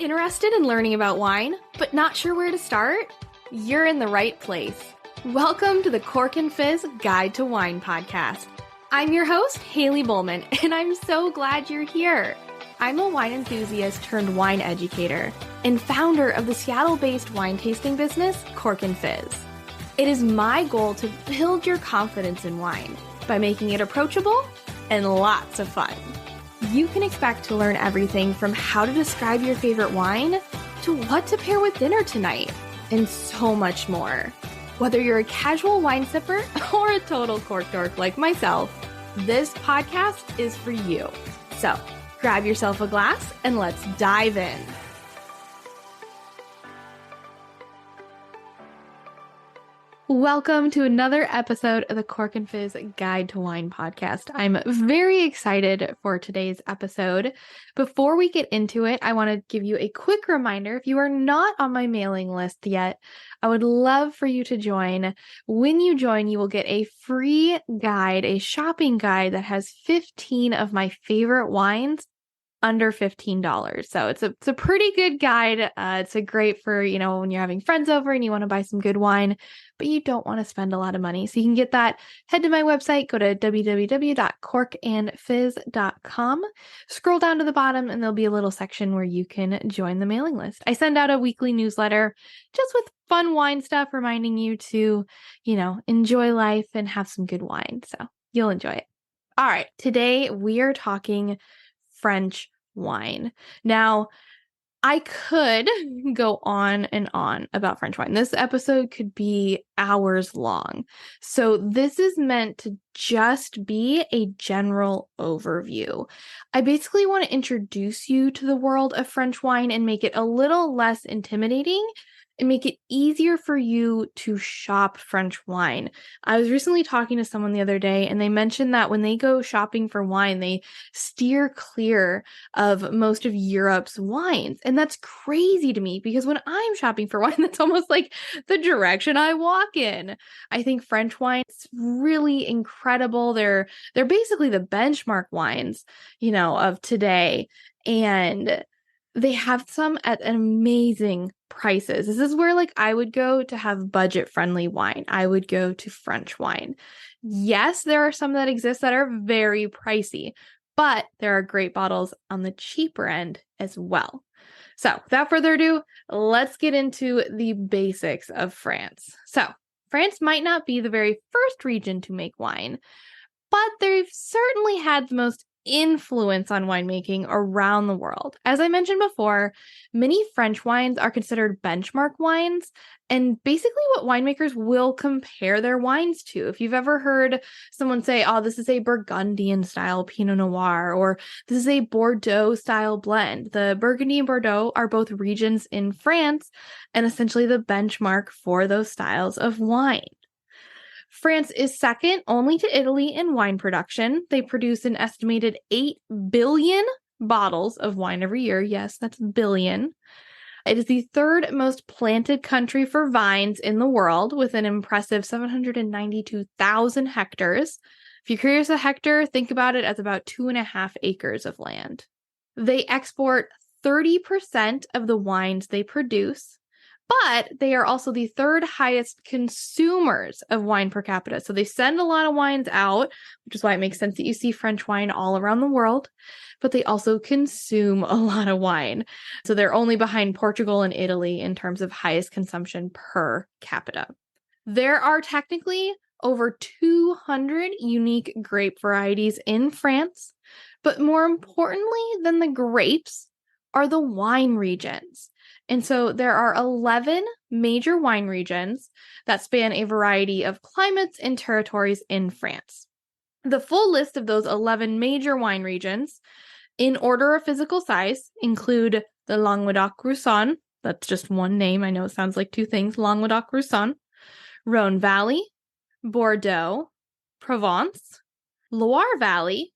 Interested in learning about wine, but not sure where to start? You're in the right place. Welcome to the Cork and Fizz Guide to Wine podcast. I'm your host, Haley Bowman, and I'm so glad you're here. I'm a wine enthusiast turned wine educator and founder of the Seattle-based wine tasting business, Cork and Fizz. It is my goal to build your confidence in wine by making it approachable and lots of fun. You can expect to learn everything from how to describe your favorite wine to what to pair with dinner tonight, and so much more. Whether you're a casual wine sipper or a total cork dork like myself, this podcast is for you. So grab yourself a glass and let's dive in. Welcome to another episode of the Cork and Fizz Guide to Wine podcast. I'm very excited for today's episode. Before we get into it, I want to give you a quick reminder. If you are not on my mailing list yet, I would love for you to join. When you join, you will get a free guide, a shopping guide that has 15 of my favorite wines under $15. So it's a pretty good guide. It's a great for, when you're having friends over and you want to buy some good wine, but you don't want to spend a lot of money. So you can get that. Head to my website, go to www.corkandfizz.com, scroll down to the bottom, and there'll be a little section where you can join the mailing list. I send out a weekly newsletter just with fun wine stuff, reminding you to, enjoy life and have some good wine. So you'll enjoy it. All right. Today we are talking French wine. Now, I could go on and on about French wine. This episode could be hours long. So this is meant to just be a general overview. I basically want to introduce you to the world of French wine and make it a little less intimidating and make it easier for you to shop French wine. I was recently talking to someone the other day, and they mentioned that when they go shopping for wine, they steer clear of most of Europe's wines. And that's crazy to me because when I'm shopping for wine, that's almost like the direction I walk in. I think French wine is really incredible. They're basically the benchmark wines, of today. And they have some at amazing prices. This is where I would go to have budget-friendly wine. I would go to French wine. Yes, there are some that exist that are very pricey, but there are great bottles on the cheaper end as well. So without further ado, let's get into the basics of France. So France might not be the very first region to make wine, but they've certainly had the most influence on winemaking around the world. As I mentioned before, many French wines are considered benchmark wines and basically what winemakers will compare their wines to. If you've ever heard someone say, oh, this is a Burgundian style Pinot Noir, or this is a Bordeaux style blend. The Burgundy and Bordeaux are both regions in France and essentially the benchmark for those styles of wine. France is second only to Italy in wine production. They produce an estimated 8 billion bottles of wine every year. Yes, that's billion. It is the third most planted country for vines in the world with an impressive 792,000 hectares. If you're curious, a hectare, think about it as about 2.5 acres of land. They export 30% of the wines they produce. But they are also the third highest consumers of wine per capita. So they send a lot of wines out, which is why it makes sense that you see French wine all around the world. But they also consume a lot of wine. So they're only behind Portugal and Italy in terms of highest consumption per capita. There are technically over 200 unique grape varieties in France. But more importantly than the grapes are the wine regions. And so there are 11 major wine regions that span a variety of climates and territories in France. The full list of those 11 major wine regions, in order of physical size, include the Languedoc-Roussillon. That's just one name. I know it sounds like two things. Languedoc-Roussillon, Rhone Valley, Bordeaux, Provence, Loire Valley,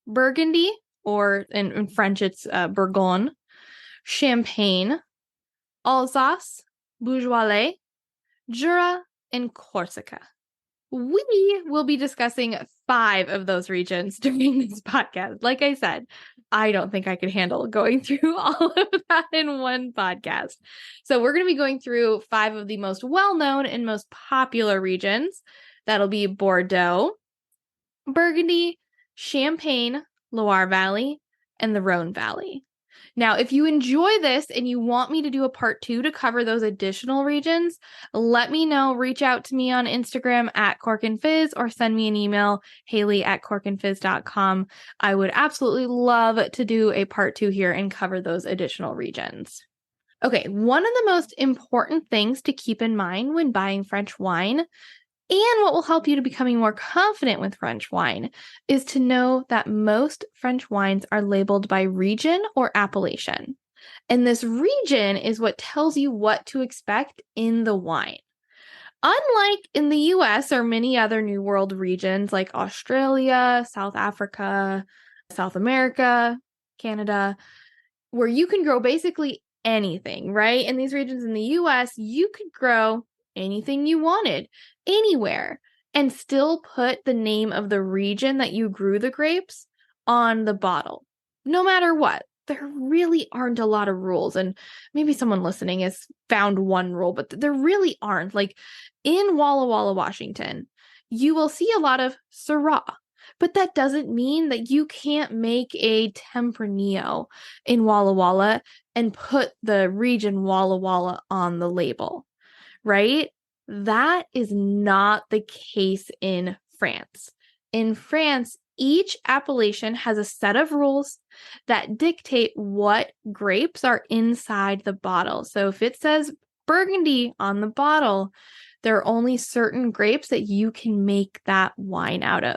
Burgundy, or in French it's Bourgogne, Champagne, Alsace, Beaujolais, Jura, and Corsica. We will be discussing 5 of those regions during this podcast. Like I said, I don't think I could handle going through all of that in one podcast. So we're going to be going through 5 of the most well-known and most popular regions. That'll be Bordeaux, Burgundy, Champagne, Loire Valley, and the Rhone Valley. Now, if you enjoy this and you want me to do a part 2 to cover those additional regions, let me know. Reach out to me on Instagram at Cork and Fizz or send me an email, Haley@corkandfizz.com. I would absolutely love to do a part 2 here and cover those additional regions. Okay, one of the most important things to keep in mind when buying French wine, and what will help you to becoming more confident with French wine, is to know that most French wines are labeled by region or appellation. And this region is what tells you what to expect in the wine. Unlike in the US or many other New World regions like Australia, South Africa, South America, Canada, where you can grow basically anything, right? In these regions in the US, you could grow anything you wanted, anywhere, and still put the name of the region that you grew the grapes on the bottle, no matter what. There really aren't a lot of rules, and maybe someone listening has found one rule, but there really aren't. Like in Walla Walla, Washington, you will see a lot of Syrah, but that doesn't mean that you can't make a Tempranillo in Walla Walla and put the region Walla Walla on the label, right? That is not the case in France. In France, each appellation has a set of rules that dictate what grapes are inside the bottle. So if it says Burgundy on the bottle, there are only certain grapes that you can make that wine out of.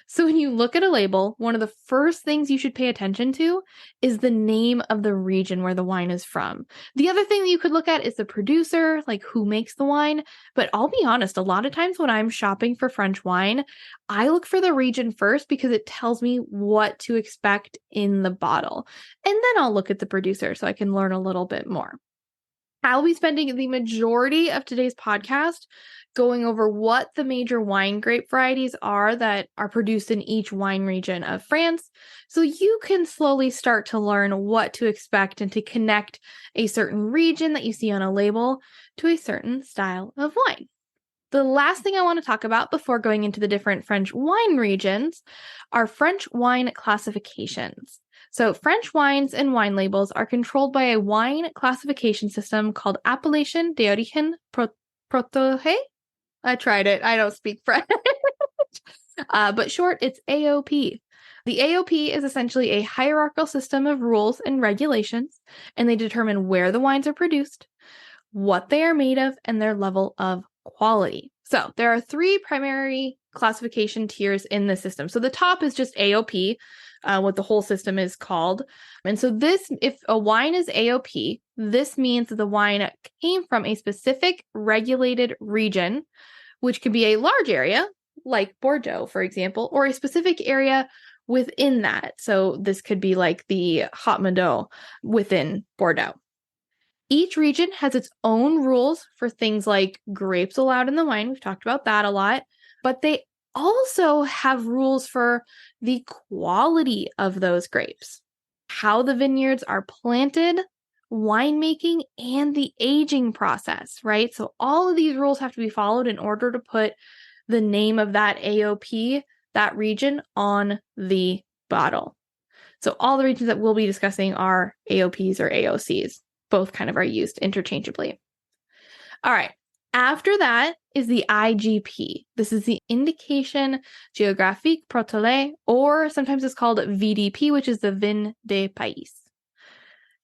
So when you look at a label, one of the first things you should pay attention to is the name of the region where the wine is from. The other thing that you could look at is the producer, like who makes the wine. But I'll be honest, a lot of times when I'm shopping for French wine, I look for the region first because it tells me what to expect in the bottle. And then I'll look at the producer so I can learn a little bit more. I'll be spending the majority of today's podcast going over what the major wine grape varieties are that are produced in each wine region of France, so you can slowly start to learn what to expect and to connect a certain region that you see on a label to a certain style of wine. The last thing I want to talk about before going into the different French wine regions are French wine classifications. So French wines and wine labels are controlled by a wine classification system called Appellation d'origine protégée. I tried it. I don't speak French. But short, it's AOP. The AOP is essentially a hierarchical system of rules and regulations, and they determine where the wines are produced, what they are made of, and their level of quality. So there are 3 primary classification tiers in the system. So the top is just AOP, what the whole system is called. And so this, if a wine is AOP, this means that the wine came from a specific regulated region, which could be a large area, like Bordeaux, for example, or a specific area within that. So this could be like the Haut-Medoc within Bordeaux. Each region has its own rules for things like grapes allowed in the wine. We've talked about that a lot, but they also have rules for the quality of those grapes, how the vineyards are planted, winemaking, and the aging process, right? So all of these rules have to be followed in order to put the name of that AOP, that region, on the bottle. So all the regions that we'll be discussing are AOPs or AOCs. Both kind of are used interchangeably. All right. After that is the IGP. This is the Indication Géographique Protégée, or sometimes it's called VDP, which is the Vin de Pays.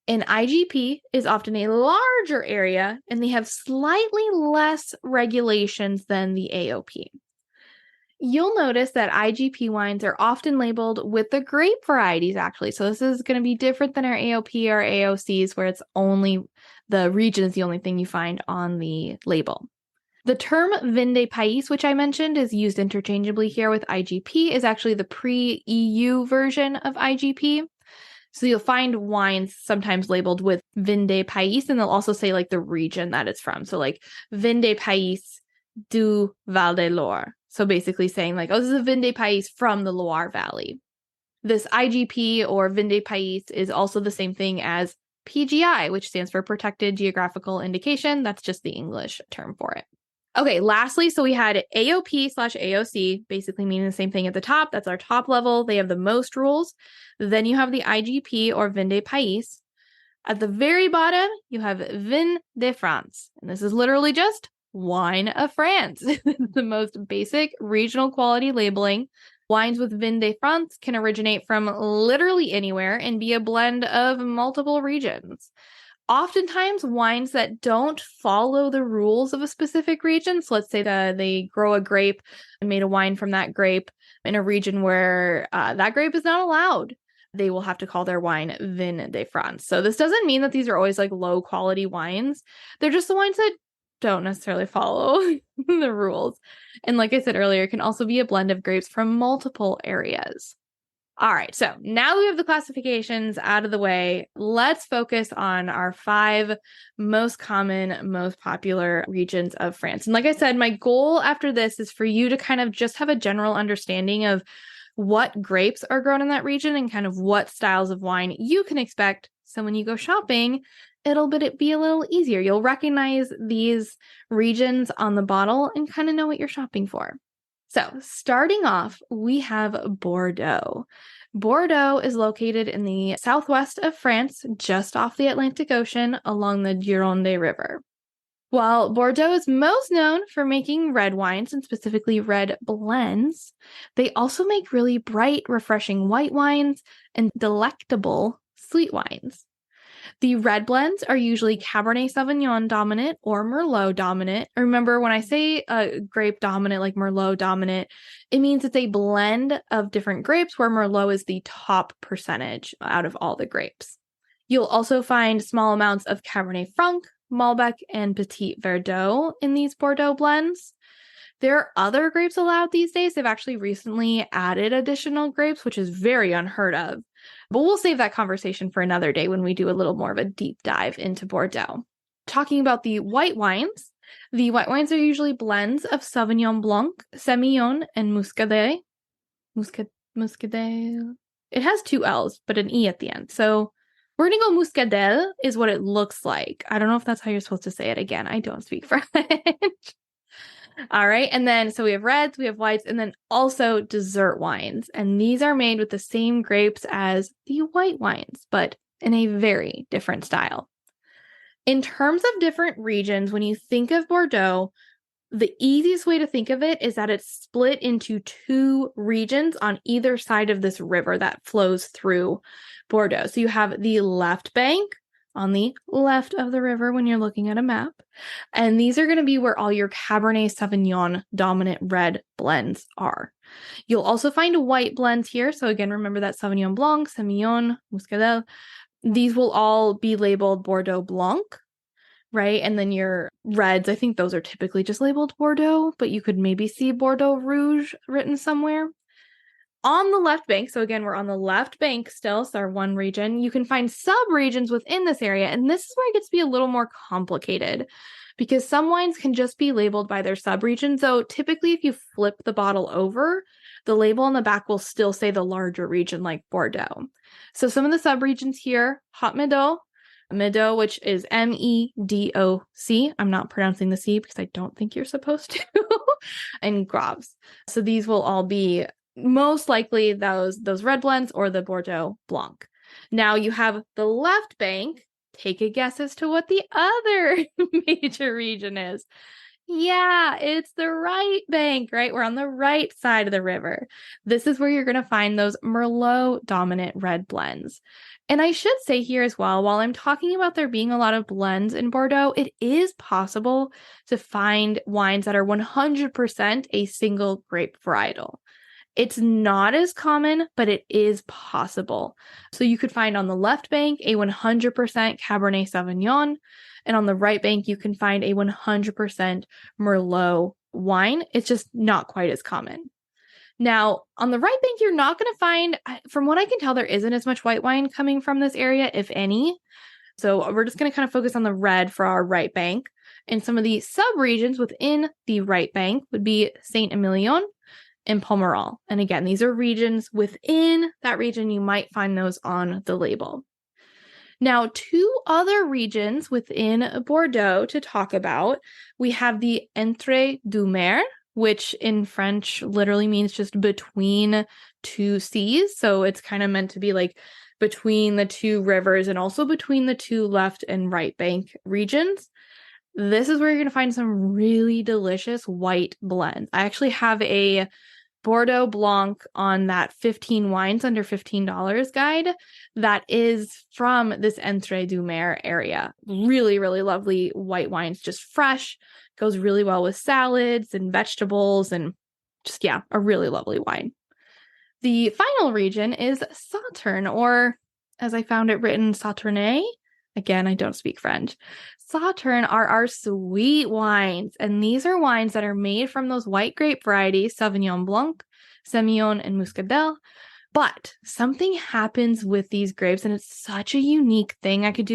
An IGP is often a larger area, and they have slightly less regulations than the AOP. You'll notice that IGP wines are often labeled with the grape varieties, actually. So this is going to be different than our AOP or AOCs, where it's only the region is the only thing you find on the label. The term Vin de Pays, which I mentioned, is used interchangeably here with IGP, is actually the pre-EU version of IGP. So you'll find wines sometimes labeled with Vin de Pays, and they'll also say like the region that it's from. So like Vin de Pays du Val de Loire. So basically saying like, oh, this is a Vin de Pays from the Loire Valley. This IGP or Vin de Pays is also the same thing as PGI, which stands for Protected Geographical Indication. That's just the English term for it. Okay, lastly, so we had AOP/AOC, basically meaning the same thing at the top. That's our top level. They have the most rules. Then you have the IGP or Vin de Pays. At the very bottom, you have Vin de France. And this is literally just wine of France. The most basic regional quality labeling. Wines with Vin de France can originate from literally anywhere and be a blend of multiple regions. Oftentimes, wines that don't follow the rules of a specific region, so let's say that they grow a grape and made a wine from that grape in a region where that grape is not allowed, they will have to call their wine Vin de France. So this doesn't mean that these are always like low quality wines. They're just the wines that don't necessarily follow the rules. And like I said earlier, it can also be a blend of grapes from multiple areas. All right, so now we have the classifications out of the way. Let's focus on our 5 most common, most popular regions of France. And like I said, my goal after this is for you to kind of just have a general understanding of what grapes are grown in that region and kind of what styles of wine you can expect. So when you go shopping, it'll be a little easier. You'll recognize these regions on the bottle and kind of know what you're shopping for. So starting off, we have Bordeaux. Bordeaux is located in the southwest of France, just off the Atlantic Ocean along the Gironde River. While Bordeaux is most known for making red wines and specifically red blends, they also make really bright, refreshing white wines and delectable sweet wines. The red blends are usually Cabernet Sauvignon dominant or Merlot dominant. Remember, when I say grape dominant, like Merlot dominant, it means it's a blend of different grapes where Merlot is the top percentage out of all the grapes. You'll also find small amounts of Cabernet Franc, Malbec, and Petit Verdot in these Bordeaux blends. There are other grapes allowed these days. They've actually recently added additional grapes, which is very unheard of. But we'll save that conversation for another day when we do a little more of a deep dive into Bordeaux. Talking about the white wines are usually blends of Sauvignon Blanc, Semillon, and Muscadet. Muscadet. It has 2 L's, but an E at the end. So we're going to go Muscadel is what it looks like. I don't know if that's how you're supposed to say it. Again, I don't speak French. All right. And then, so we have reds, we have whites, and then also dessert wines. And these are made with the same grapes as the white wines, but in a very different style. In terms of different regions, when you think of Bordeaux, the easiest way to think of it is that it's split into 2 regions on either side of this river that flows through Bordeaux. So you have the left bank on the left of the river when you're looking at a map. And these are going to be where all your Cabernet Sauvignon dominant red blends are. You'll also find white blends here. So again, remember that Sauvignon Blanc, Semillon, Muscadel. These will all be labeled Bordeaux Blanc, right? And then your reds, I think those are typically just labeled Bordeaux, but you could maybe see Bordeaux Rouge written somewhere. On the left bank, so again, we're on the left bank still, so our one region, you can find sub-regions within this area, and this is where it gets to be a little more complicated because some wines can just be labeled by their sub-region. So typically, if you flip the bottle over, the label on the back will still say the larger region like Bordeaux. So some of the sub-regions here, Haut-Medoc, Medoc, which is Medoc. I'm not pronouncing the C because I don't think you're supposed to, and Grape. So these will all be most likely those red blends or the Bordeaux Blanc. Now you have the left bank. Take a guess as to what the other major region is. Yeah, it's the right bank, right? We're on the right side of the river. This is where you're going to find those Merlot dominant red blends. And I should say here as well, while I'm talking about there being a lot of blends in Bordeaux, it is possible to find wines that are 100% a single grape varietal. It's not as common, but it is possible. So you could find on the left bank a 100% Cabernet Sauvignon, and on the right bank, you can find a 100% Merlot wine. It's just not quite as common. Now, on the right bank, you're not going to find, from what I can tell, there isn't as much white wine coming from this area, if any. So we're just going to kind of focus on the red for our right bank. And some of the sub-regions within the right bank would be Saint-Emilion and Pomerol. And again, these are regions within that region. You might find those on the label. Now, two other regions within Bordeaux to talk about. We have the Entre deux Mers, which in French literally means just between two seas. So it's kind of meant to be like between the two rivers and also between the two left and right bank regions. This is where you're going to find some really delicious white blends. I actually have a Bordeaux Blanc on that 15 wines under $15 guide that is from this Entre deux Mers area. Really, really lovely white wines, just fresh, goes really well with salads and vegetables and just, yeah, a really lovely wine. The final region is Sauternes, or as I found it written, Sauternes. Again, I don't speak French. Sauternes are our sweet wines, and these are wines that are made from those white grape varieties, Sauvignon Blanc, Semillon, and Muscadel. But something happens with these grapes, and it's such a unique thing. I should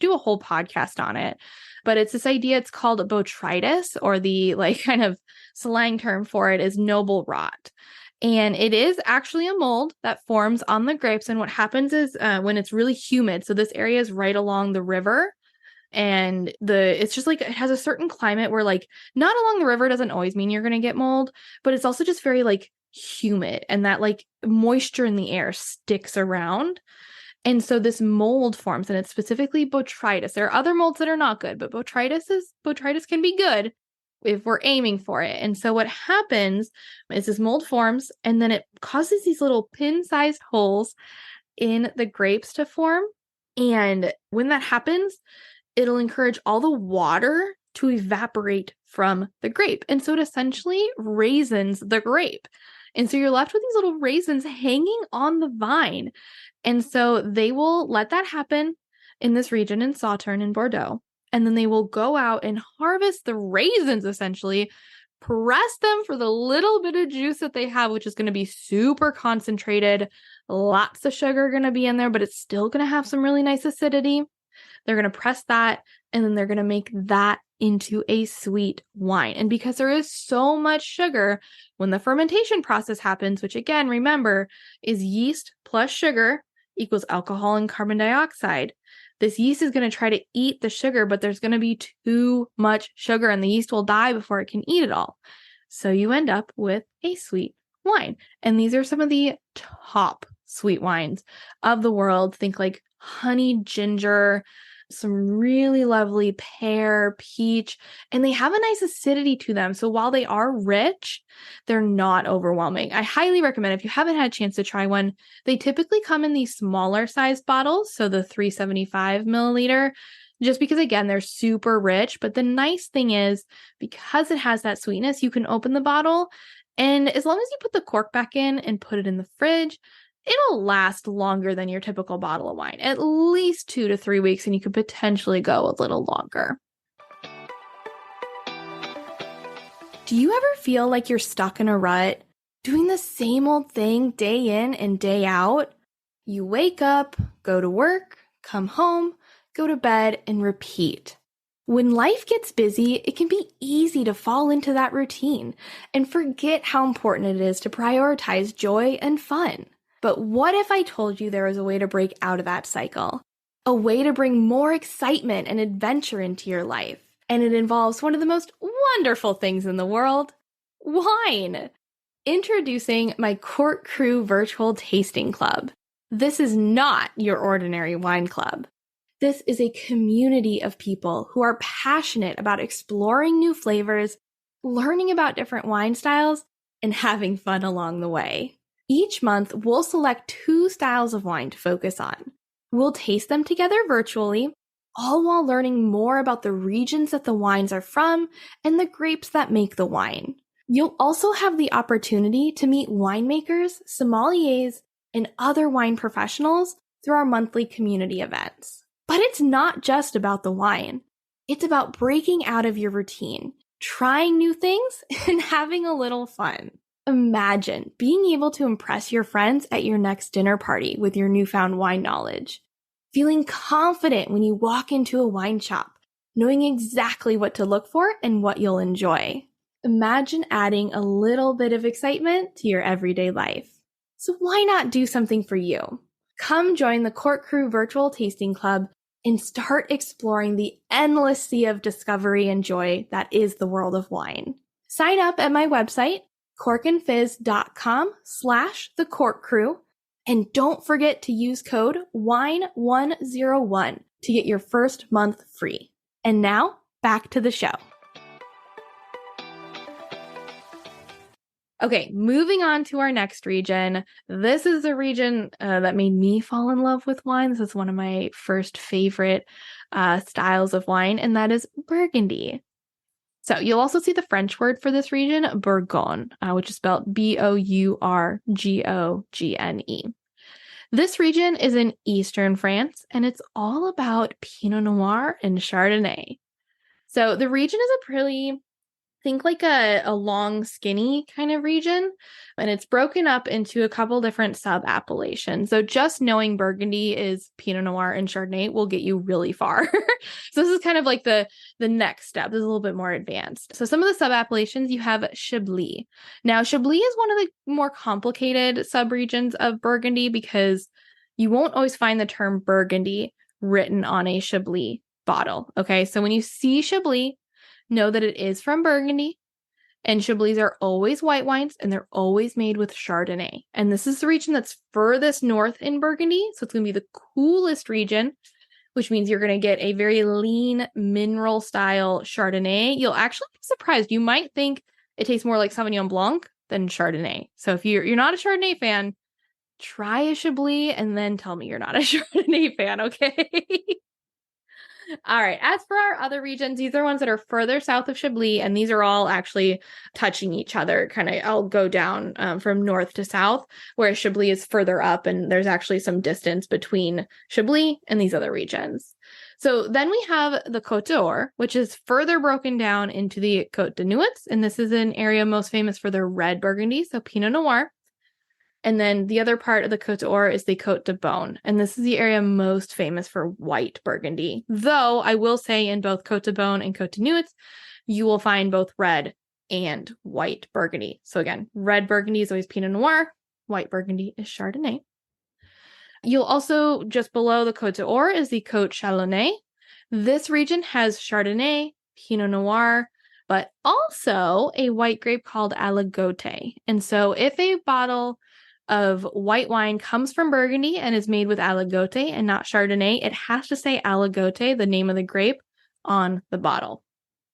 do a whole podcast on it, but it's this idea. It's called botrytis, or the like kind of slang term for it is noble rot. And it is actually a mold that forms on the grapes. And what happens is when it's really humid, so this area is right along the river, and it's just like it has a certain climate where like not along the river doesn't always mean you're going to get mold, but it's also just very like humid, and that like moisture in the air sticks around. And so this mold forms, and it's specifically botrytis. There are other molds that are not good, but botrytis can be good if we're aiming for it. And so what happens is this mold forms, and then it causes these little pin-sized holes in the grapes to form. And when that happens, it'll encourage all the water to evaporate from the grape. And so it essentially raisins the grape. And so you're left with these little raisins hanging on the vine. And so they will let that happen in this region in Sauternes in Bordeaux. And then they will go out and harvest the raisins, essentially, press them for the little bit of juice that they have, which is going to be super concentrated. Lots of sugar going to be in there, but it's still going to have some really nice acidity. They're going to press that, and then they're going to make that into a sweet wine. And because there is so much sugar, when the fermentation process happens, which again, remember, is yeast plus sugar equals alcohol and carbon dioxide. This yeast is going to try to eat the sugar, but there's going to be too much sugar, and the yeast will die before it can eat it all. So you end up with a sweet wine. And these are some of the top sweet wines of the world. Think like honey ginger, some really lovely pear, peach, and they have a nice acidity to them. So while they are rich, they're not overwhelming. I highly recommend, if you haven't had a chance to try one, they typically come in these smaller sized bottles. So the 375 milliliter, just because again, they're super rich. But the nice thing is, because it has that sweetness, you can open the bottle, and as long as you put the cork back in and put it in the fridge, it'll last longer than your typical bottle of wine, at least 2 to 3 weeks, and you could potentially go a little longer. Do you ever feel like you're stuck in a rut, doing the same old thing day in and day out? You wake up, go to work, come home, go to bed, and repeat. When life gets busy, it can be easy to fall into that routine and forget how important it is to prioritize joy and fun. But what if I told you there was a way to break out of that cycle? A way to bring more excitement and adventure into your life. And it involves one of the most wonderful things in the world, wine. Introducing my Cork Crew Virtual Tasting Club. This is not your ordinary wine club. This is a community of people who are passionate about exploring new flavors, learning about different wine styles, and having fun along the way. Each month, we'll select 2 styles of wine to focus on. We'll taste them together virtually, all while learning more about the regions that the wines are from and the grapes that make the wine. You'll also have the opportunity to meet winemakers, sommeliers, and other wine professionals through our monthly community events. But it's not just about the wine. It's about breaking out of your routine, trying new things, and having a little fun. Imagine being able to impress your friends at your next dinner party with your newfound wine knowledge. Feeling confident when you walk into a wine shop, knowing exactly what to look for and what you'll enjoy. Imagine adding a little bit of excitement to your everyday life. So why not do something for you? Come join the Cork Crew Virtual Tasting Club and start exploring the endless sea of discovery and joy that is the world of wine. Sign up at my website, corkandfizz.com/thecorkcrew, and don't forget to use code WINE101 to get your first month free. And now, back to the show. Okay, moving on to our next region. This is a region that made me fall in love with wine. This is one of my first favorite styles of wine, and that is Burgundy. So you'll also see the French word for this region, Bourgogne, which is spelled Bourgogne. This region is in eastern France, and it's all about Pinot Noir and Chardonnay. So the region is a pretty... think like a long, skinny kind of region, and it's broken up into a couple different sub-appellations. So just knowing Burgundy is Pinot Noir and Chardonnay will get you really far. So this is kind of like the next step. This is a little bit more advanced. So some of the sub-appellations, you have Chablis. Now, Chablis is one of the more complicated sub-regions of Burgundy because you won't always find the term Burgundy written on a Chablis bottle. Okay, so when you see Chablis, know that it is from Burgundy, and Chablis are always white wines, and they're always made with Chardonnay. And this is the region that's furthest north in Burgundy, so it's going to be the coolest region, which means you're going to get a very lean, mineral-style Chardonnay. You'll actually be surprised. You might think it tastes more like Sauvignon Blanc than Chardonnay. So if you're not a Chardonnay fan, try a Chablis, and then tell me you're not a Chardonnay fan, okay? All right. As for our other regions, these are ones that are further south of Chablis, and these are all actually touching each other. Kind of, I'll go down from north to south, whereas Chablis is further up, and there's actually some distance between Chablis and these other regions. So then we have the Côte d'Or, which is further broken down into the Côte de Nuits, and this is an area most famous for their red Burgundy, so Pinot Noir. And then the other part of the Côte d'Or is the Côte de Beaune. And this is the area most famous for white Burgundy. Though I will say in both Côte de Beaune and Côte de Nuits, you will find both red and white Burgundy. So again, red Burgundy is always Pinot Noir. White Burgundy is Chardonnay. You'll also, just below the Côte d'Or is the Côte Chalonnais. This region has Chardonnay, Pinot Noir, but also a white grape called Aligoté. And so if a bottle of white wine comes from Burgundy and is made with Aligoté and not Chardonnay, it has to say Aligoté, the name of the grape, on the bottle.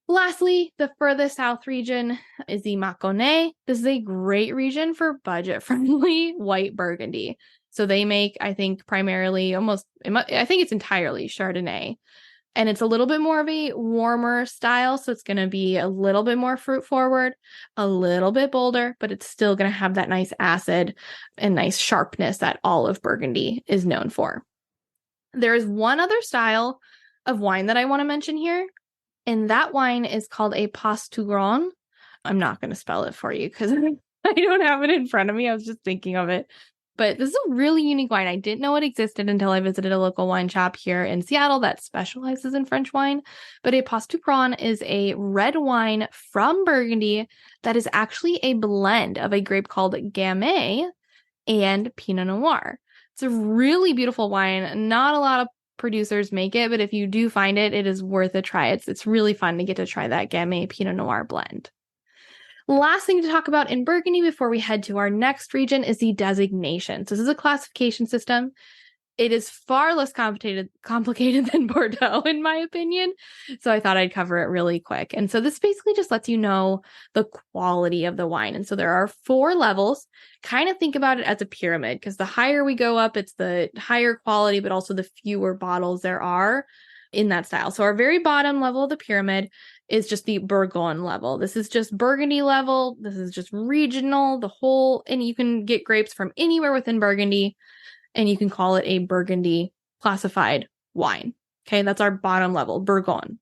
Lastly, the furthest south region is the Mâconnais. This is a great region for budget-friendly white Burgundy. So they make, I think, primarily I think it's entirely Chardonnay. And it's a little bit more of a warmer style, so it's going to be a little bit more fruit forward, a little bit bolder, but it's still going to have that nice acid and nice sharpness that all of Burgundy is known for. There is one other style of wine that I want to mention here, and that wine is called a Pastouron. I'm not going to spell it for you because I don't have it in front of me. I was just thinking of it. But this is a really unique wine. I didn't know it existed until I visited a local wine shop here in Seattle that specializes in French wine. But a Pastouron is a red wine from Burgundy that is actually a blend of a grape called Gamay and Pinot Noir. It's a really beautiful wine. Not a lot of producers make it, but if you do find it, it is worth a try. It's really fun to get to try that Gamay Pinot Noir blend. Last thing to talk about in Burgundy before we head to our next region is the designation. So this is a classification system. It is far less complicated than Bordeaux, in my opinion. So I thought I'd cover it really quick. And so this basically just lets you know the quality of the wine. And so there are 4 levels. Kind of think about it as a pyramid, because the higher we go up, it's the higher quality, but also the fewer bottles there are in that style. So our very bottom level of the pyramid is just the Bourgogne level. This is just Burgundy level. This is just regional, and you can get grapes from anywhere within Burgundy, and you can call it a Burgundy classified wine. Okay, that's our bottom level, Bourgogne.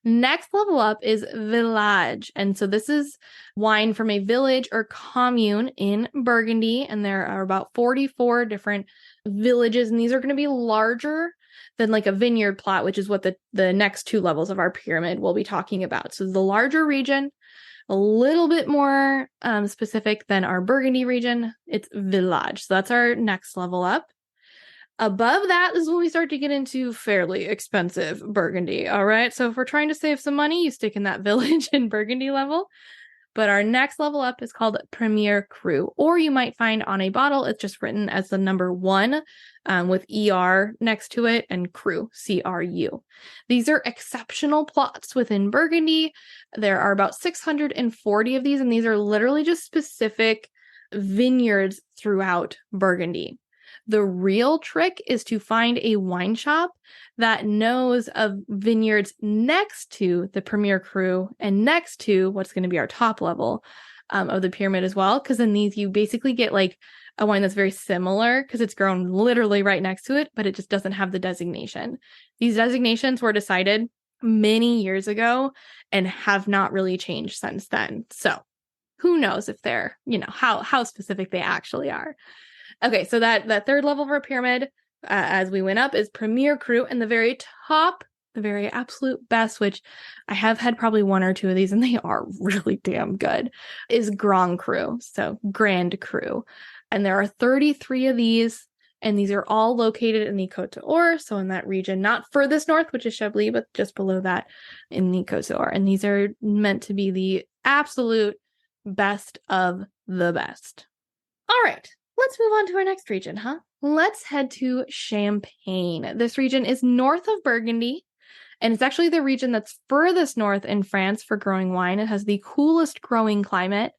Next level up is village. And so this is wine from a village or commune in Burgundy. And there are about 44 different villages, and these are going to be larger than like a vineyard plot, which is what the next two levels of our pyramid will be talking about. So the larger region, a little bit more specific than our Burgundy region, it's village. So that's our next level up. Above that is when we start to get into fairly expensive Burgundy. All right. So if we're trying to save some money, you stick in that village and Burgundy level. But our next level up is called Premier Cru, or you might find on a bottle, it's just written as the number 1 with ER next to it and Cru, CRU. These are exceptional plots within Burgundy. There are about 640 of these, and these are literally just specific vineyards throughout Burgundy. The real trick is to find a wine shop that knows of vineyards next to the Premier Cru and next to what's going to be our top level of the pyramid as well. Because in these, you basically get like a wine that's very similar because it's grown literally right next to it, but it just doesn't have the designation. These designations were decided many years ago and have not really changed since then. So who knows if they're, how specific they actually are. Okay, so that third level of our pyramid, as we went up, is Premier Cru, and the very top, the very absolute best, which I have had probably 1 or 2 of these, and they are really damn good, is Grand Cru, so Grand Cru. And there are 33 of these, and these are all located in the Côte d'Or, so in that region, not furthest north, which is Chablis, but just below that in the Côte d'Or. And these are meant to be the absolute best of the best. All right. Let's move on to our next region, huh? Let's head to Champagne. This region is north of Burgundy, and it's actually the region that's furthest north in France for growing wine. It has the coolest growing climate,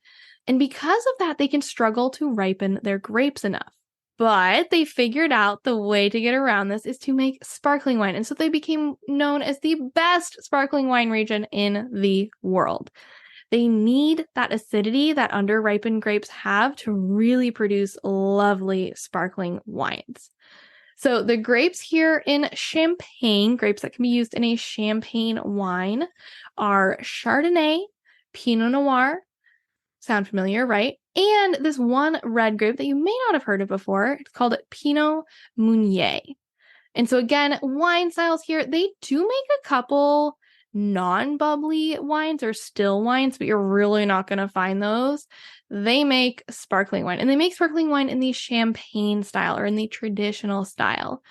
and because of that, they can struggle to ripen their grapes enough. But they figured out the way to get around this is to make sparkling wine, and so they became known as the best sparkling wine region in the world. They need that acidity that under-ripened grapes have to really produce lovely sparkling wines. So the grapes here in Champagne, grapes that can be used in a champagne wine, are Chardonnay, Pinot Noir. Sound familiar, right? And this one red grape that you may not have heard of before. It's called Pinot Meunier. And so again, wine styles here, they do make a couple non-bubbly wines or still wines, but you're really not going to find those. They make sparkling wine, and they make sparkling wine in the champagne style or in the traditional style.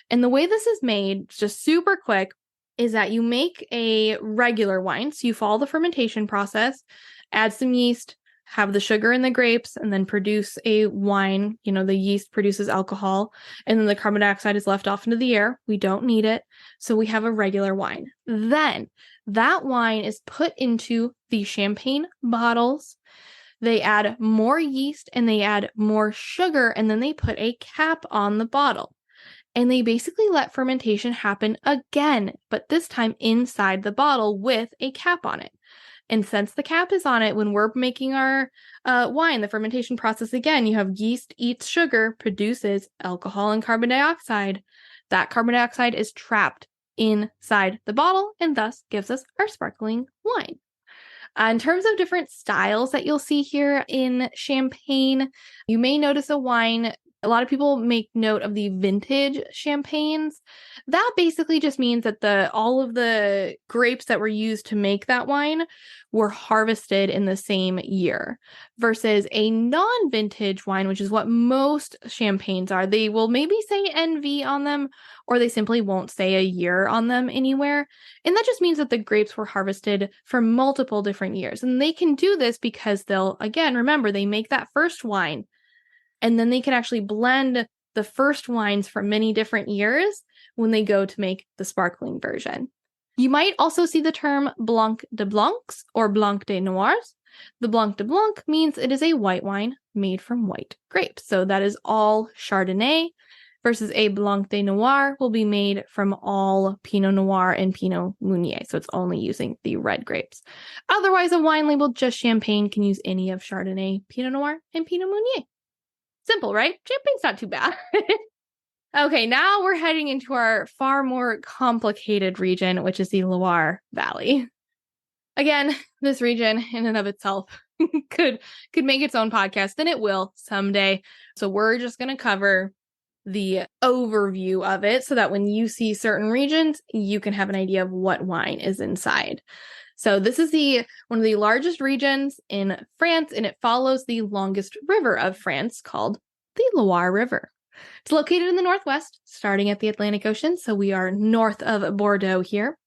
And the way this is made, just super quick, is that you make a regular wine. So you follow the fermentation process, add some yeast, have the sugar in the grapes, and then produce a wine. The yeast produces alcohol, and then the carbon dioxide is left off into the air. We don't need it. So we have a regular wine. Then that wine is put into the champagne bottles. They add more yeast and they add more sugar, and then they put a cap on the bottle. And they basically let fermentation happen again, but this time inside the bottle with a cap on it. And since the cap is on it, when we're making our wine, the fermentation process, again, you have yeast eats sugar, produces alcohol and carbon dioxide. That carbon dioxide is trapped inside the bottle and thus gives us our sparkling wine. In terms of different styles that you'll see here in Champagne, you may notice a wine. A lot of people make note of the vintage champagnes. That basically just means that all of the grapes that were used to make that wine were harvested in the same year, versus a non-vintage wine, which is what most champagnes are. They will maybe say NV on them, or they simply won't say a year on them anywhere. And that just means that the grapes were harvested for multiple different years. And they can do this because remember, they make that first wine, and then they can actually blend the first wines from many different years when they go to make the sparkling version. You might also see the term Blanc de Blancs or Blanc de Noirs. The Blanc de Blanc means it is a white wine made from white grapes. So that is all Chardonnay, versus a Blanc de Noir will be made from all Pinot Noir and Pinot Meunier. So it's only using the red grapes. Otherwise, a wine labeled just Champagne can use any of Chardonnay, Pinot Noir, and Pinot Meunier. Simple, right? Champagne's not too bad. Okay, now we're heading into our far more complicated region, which is the Loire Valley. Again, this region in and of itself could make its own podcast, and it will someday. So we're just going to cover the overview of it so that when you see certain regions, you can have an idea of what wine is inside. So this is one of the largest regions in France, and it follows the longest river of France called the Loire River. It's located in the northwest, starting at the Atlantic Ocean, so we are north of Bordeaux here.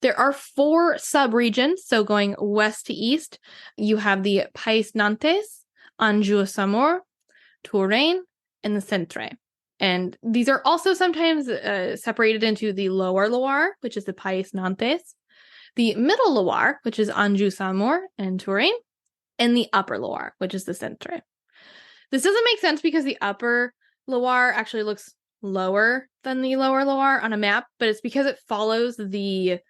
There are 4 subregions, so going west to east, you have the Pays Nantes, Anjou-Saumur, Touraine, and the Centre. And these are also sometimes separated into the Lower Loire, which is the Pays Nantes, the Middle Loire, which is Anjou-Saumur and Touraine, and the Upper Loire, which is the Centre. This doesn't make sense because the Upper Loire actually looks lower than the Lower Loire on a map, but it's because it follows the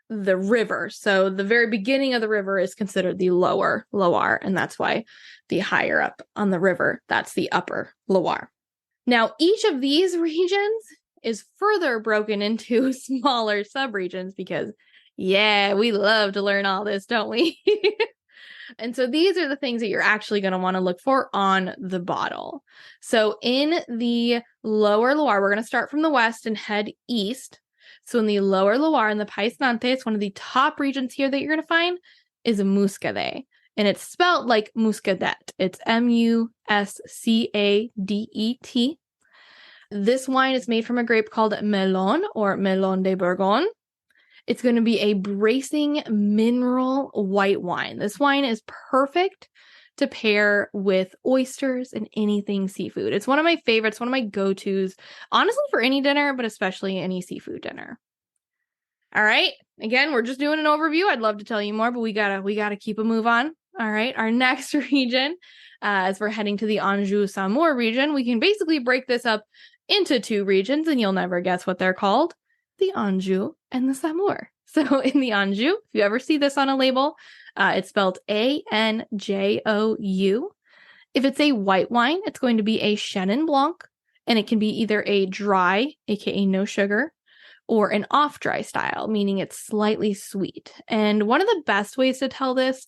river. So the very beginning of the river is considered the Lower Loire, and that's why the higher up on the river, that's the Upper Loire. Now, each of these regions is further broken into smaller subregions because, yeah, we love to learn all this, don't we? And so these are the things that you're actually going to want to look for on the bottle. So in the Lower Loire, we're going to start from the west and head east. So in the Lower Loire and the Pays Nantes, one of the top regions here that you're going to find is Muscadet. And it's spelled like Muscadet. It's Muscadet. This wine is made from a grape called Melon or Melon de Bourgogne. It's going to be a bracing mineral white wine. This wine is perfect to pair with oysters and anything seafood. It's one of my favorites, one of my go-tos, honestly, for any dinner, but especially any seafood dinner. All right. Again, we're just doing an overview. I'd love to tell you more, but we gotta keep a move on. All right. Our next region, as we're heading to the Anjou-Saumur region, we can basically break this up into 2 regions, and you'll never guess what they're called. The Anjou and the Saumur. So in the Anjou, if you ever see this on a label, it's spelled Anjou. If it's a white wine, it's going to be a Chenin Blanc, and it can be either a dry, aka no sugar, or an off-dry style, meaning it's slightly sweet. And one of the best ways to tell this,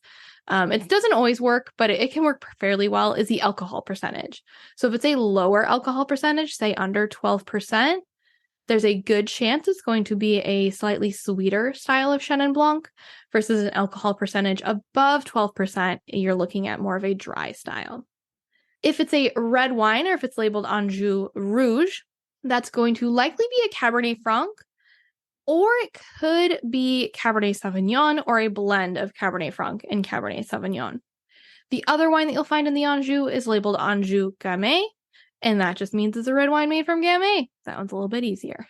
it doesn't always work, but it can work fairly well, is the alcohol percentage. So if it's a lower alcohol percentage, say under 12%, there's a good chance it's going to be a slightly sweeter style of Chenin Blanc versus an alcohol percentage above 12%, you're looking at more of a dry style. If it's a red wine or if it's labeled Anjou Rouge, that's going to likely be a Cabernet Franc, or it could be Cabernet Sauvignon or a blend of Cabernet Franc and Cabernet Sauvignon. The other wine that you'll find in the Anjou is labeled Anjou Gamay, and that just means it's a red wine made from Gamay. That one's a little bit easier.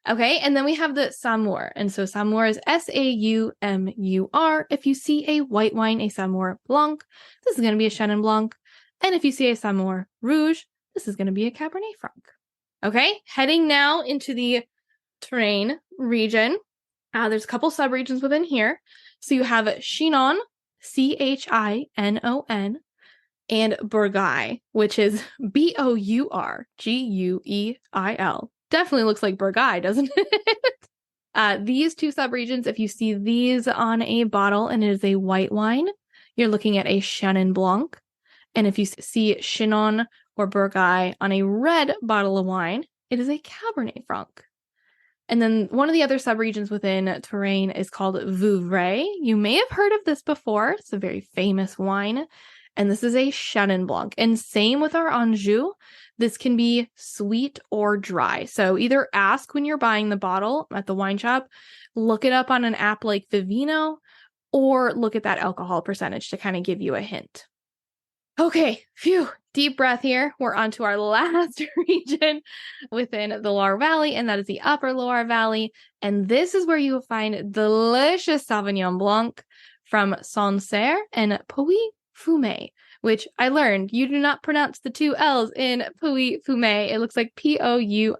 Okay, and then we have the Saumur. And so Saumur is Saumur. If you see a white wine, a Saumur Blanc, this is going to be a Chenin Blanc. And if you see a Saumur Rouge, this is going to be a Cabernet Franc. Okay, heading now into the Touraine region. There's a couple subregions within here. So you have Chinon, Chinon, and Bourgueil, which is Bourgueil. Definitely looks like Bourgueil, doesn't it? These 2 subregions, if you see these on a bottle and it is a white wine, you're looking at a Chenin Blanc. And if you see Chinon or Bourgueil on a red bottle of wine, it is a Cabernet Franc. And then one of the other subregions within Touraine is called Vouvray. You may have heard of this before. It's a very famous wine. And this is a Chenin Blanc. And same with our Anjou. This can be sweet or dry. So either ask when you're buying the bottle at the wine shop, look it up on an app like Vivino, or look at that alcohol percentage to kind of give you a hint. Okay, phew, deep breath here. We're on to our last region within the Loire Valley, and that is the Upper Loire Valley. And this is where you will find delicious Sauvignon Blanc from Sancerre and Pouilly-Fumé, which I learned you do not pronounce the 2 L's in Pouilly-Fumé. It looks like Pouilly,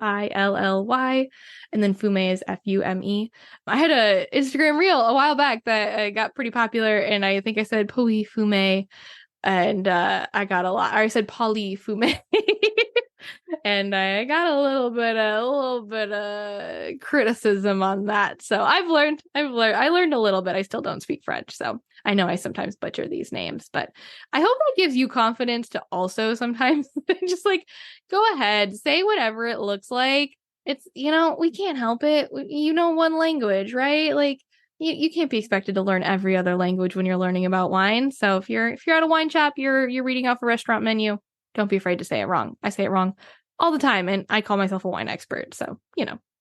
and then Fumé is Fume. I had a Instagram reel a while back that got pretty popular, and I think I said Pouilly-Fumé. And I got a lot. I said Pouilly-Fumé. And I got a little bit of criticism on that. So I learned a little bit. I still don't speak French, so I know I sometimes butcher these names, but I hope that gives you confidence to also sometimes just like go ahead, say whatever it looks like. It's, we can't help it. One language, right? Like you can't be expected to learn every other language when you're learning about wine. So if you're at a wine shop, you're reading off a restaurant menu, don't be afraid to say it wrong. I say it wrong all the time, and I call myself a wine expert. So,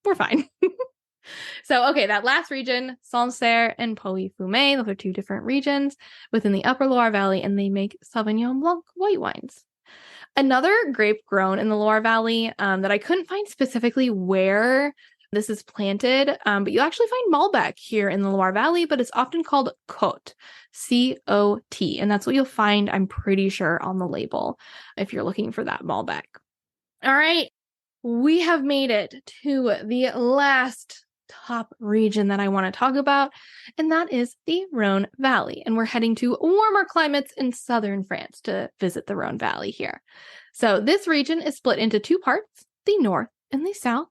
we're fine. So, okay, that last region, Sancerre and Pouilly-Fumé, those are two different regions within the Upper Loire Valley, and they make Sauvignon Blanc white wines. Another grape grown in the Loire Valley that I couldn't find specifically where this is planted, but you actually find Malbec here in the Loire Valley, but it's often called Côte, C-O-T, and that's what you'll find, I'm pretty sure, on the label if you're looking for that Malbec. All right, we have made it to the last top region that I want to talk about, and that is the Rhone Valley. And we're heading to warmer climates in southern France to visit the Rhone Valley here. So this region is split into two parts, the north and the south.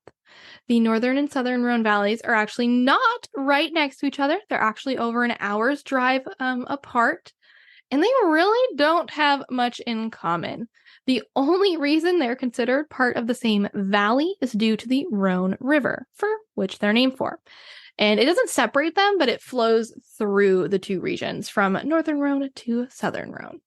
The northern and southern Rhone valleys are actually not right next to each other. They're actually over an hour's drive apart, and they really don't have much in common. The only reason they're considered part of the same valley is due to the Rhone River, for which they're named for. And it doesn't separate them, but it flows through the two regions from northern Rhone to southern Rhone.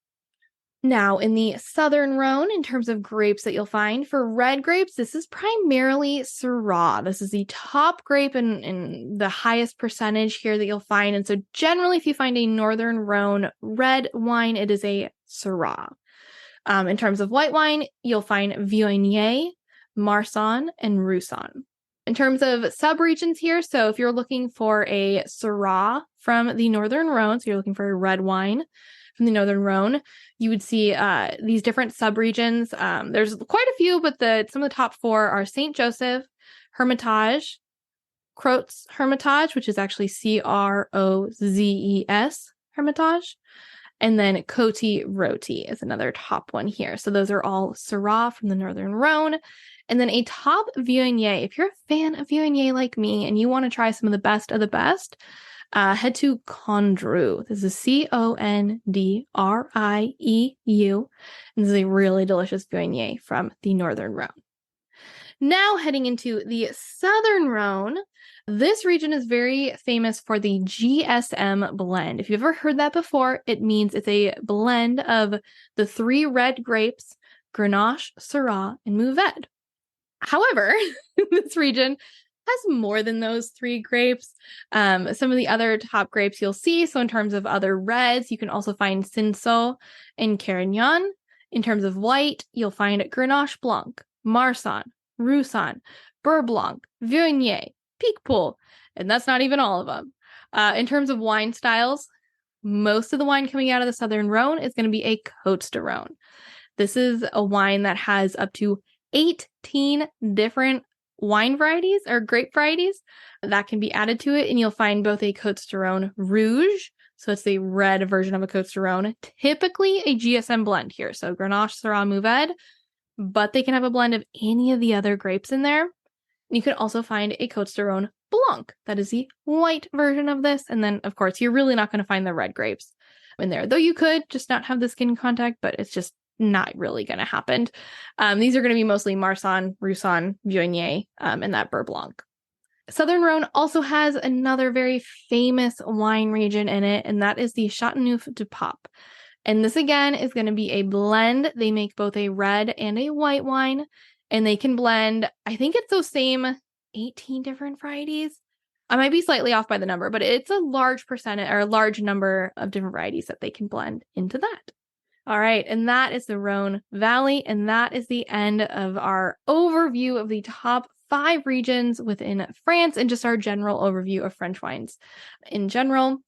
Now, in the southern Rhone, in terms of grapes that you'll find, for red grapes, this is primarily Syrah. This is the top grape and the highest percentage here that you'll find. And so generally, if you find a northern Rhone red wine, it is a Syrah. In terms of white wine, you'll find Viognier, Marsanne, and Roussanne. In terms of subregions here, so if you're looking for a Syrah from the northern Rhone, so you're looking for a red wine from the northern Rhone, you would see these different subregions. There's quite a few, but some of the top four are Saint Joseph, Hermitage, Croz Hermitage, which is actually Crozes Hermitage, and then Côte Rôti is another top one here. So those are all Syrah from the northern Rhone. And then a top Viognier. If you're a fan of Viognier like me and you want to try some of the best, head to Condrieu. This is Condrieu. And this is a really delicious Viognier from the northern Rhone. Now heading into the southern Rhone, this region is very famous for the GSM blend. If you've ever heard that before, it means it's a blend of the three red grapes, Grenache, Syrah, and Mourvèdre. However, this region has more than those three grapes. Some of the other top grapes you'll see, so in terms of other reds, you can also find Cinsault and Carignan. In terms of white, you'll find Grenache Blanc, Marsanne, Roussanne, Beurre Blanc, Viognier, Picpoul, and that's not even all of them. In terms of wine styles, most of the wine coming out of the southern Rhone is going to be a Côtes du Rhone. This is a wine that has up to 18 different wine varieties or grape varieties that can be added to it, and you'll find both a Côtes du Rhone Rouge, so it's the red version of a Côtes du Rhone, typically a GSM blend here, so Grenache, Syrah, Mourvèdre, but they can have a blend of any of the other grapes in there. You can also find a Côtes du Rhone Blanc, that is the white version of this, and then, of course, you're really not going to find the red grapes in there, though you could just not have the skin contact, but it's just not really going to happen. These are going to be mostly Marsanne, Roussanne, Viognier, and that Beurre Blanc. Southern Rhone also has another very famous wine region in it, and that is the Châteauneuf-du-Pape. And this, again, is going to be a blend. They make both a red and a white wine, and they can blend, I think it's those same 18 different varieties. I might be slightly off by the number, but it's a large percentage or a large number of different varieties that they can blend into that. All right, and that is the Rhone Valley, and that is the end of our overview of the top 5 regions within France and just our general overview of French wines in general.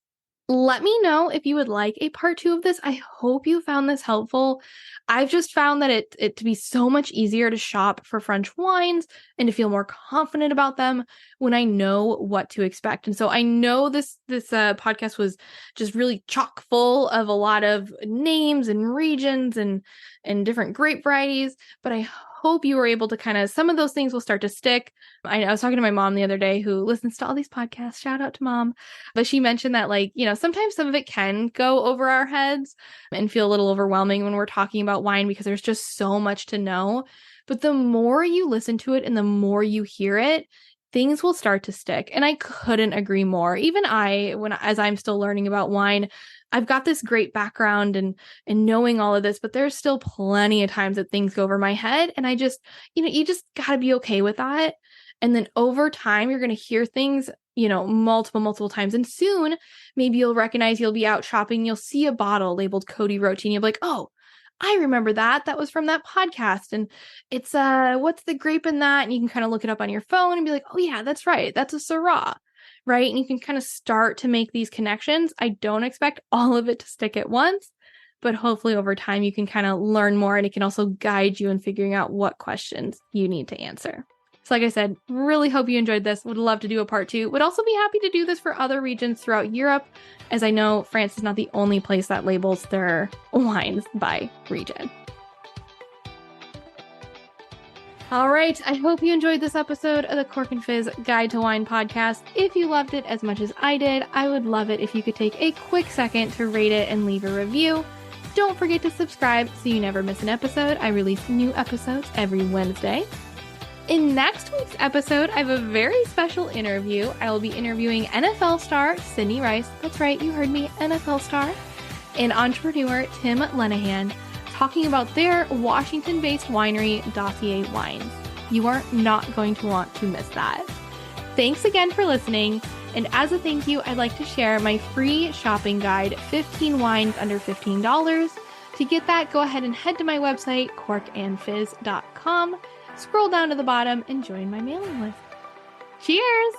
Let me know if you would like a part 2 of this. I hope you found this helpful. I've just found that it to be so much easier to shop for French wines and to feel more confident about them when I know what to expect. And so I know this podcast was just really chock full of a lot of names and regions and different grape varieties, but I hope you were able to some of those things will start to stick. I was talking to my mom the other day who listens to all these podcasts. Shout out to mom. But she mentioned that sometimes some of it can go over our heads and feel a little overwhelming when we're talking about wine because there's just so much to know. But the more you listen to it and the more you hear it, things will start to stick. And I couldn't agree more. Even as I'm still learning about wine, I've got this great background and knowing all of this, but there's still plenty of times that things go over my head. And I just, you just gotta be okay with that. And then over time, you're going to hear things, multiple times. And soon, maybe you'll recognize you'll be out shopping. You'll see a bottle labeled Cody Roche and you'll be like, oh, I remember that. That was from that podcast. And it's, what's the grape in that? And you can kind of look it up on your phone and be like, oh yeah, that's right. That's a Syrah. Right. And you can kind of start to make these connections. I don't expect all of it to stick at once, but hopefully over time you can kind of learn more and it can also guide you in figuring out what questions you need to answer. So like I said, really hope you enjoyed this. Would love to do a part 2. Would also be happy to do this for other regions throughout Europe, as I know France is not the only place that labels their wines by region. All right, I hope you enjoyed this episode of the Cork and Fizz Guide to Wine podcast. If you loved it as much as I did, I would love it if you could take a quick second to rate it and leave a review. Don't forget to subscribe so you never miss an episode. I release new episodes every Wednesday. In next week's episode, I have a very special interview. I will be interviewing NFL star Sydney Rice. That's right, you heard me, NFL star. And entrepreneur Tim Lenahan, talking about their Washington-based winery, Dossier Wines. You are not going to want to miss that. Thanks again for listening. And as a thank you, I'd like to share my free shopping guide, 15 Wines Under $15. To get that, go ahead and head to my website, corkandfizz.com. Scroll down to the bottom and join my mailing list. Cheers!